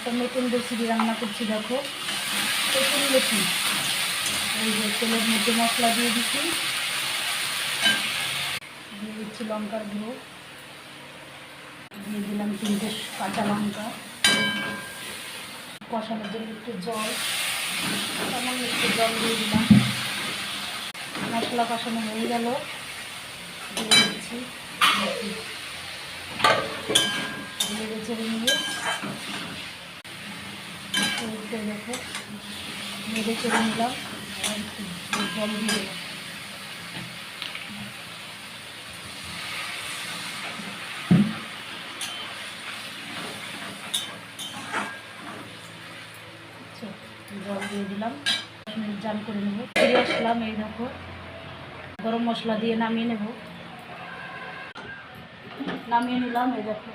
একটা নতুন রেসিপি রান্না করছি, দেখো তেঁতুল লতি। এই যে তেলের মধ্যে মশলা দিয়ে দিচ্ছি, দিয়ে দিচ্ছি লঙ্কার গুঁড়ো, দিয়ে দিলাম 3টে কাঁচা লঙ্কা, কষানোর জন্য একটু জল, তেমন একটু জল দিয়ে দিলাম। মশলা কষানো হয়ে গেল, দিয়ে দিচ্ছি নেড়ে চেড়ে নিয়ে, দেখো নেড়ে চেড়ে নিলাম, আর একটু জল দিয়ে দিলাম। জল দিয়ে দিলাম, 10 মিনিট জাল করে নেব। ফিরে আসলাম, এই দেখো গরম মশলা দিয়ে নামিয়ে নেব, নামিয়ে নিলাম। এই দেখো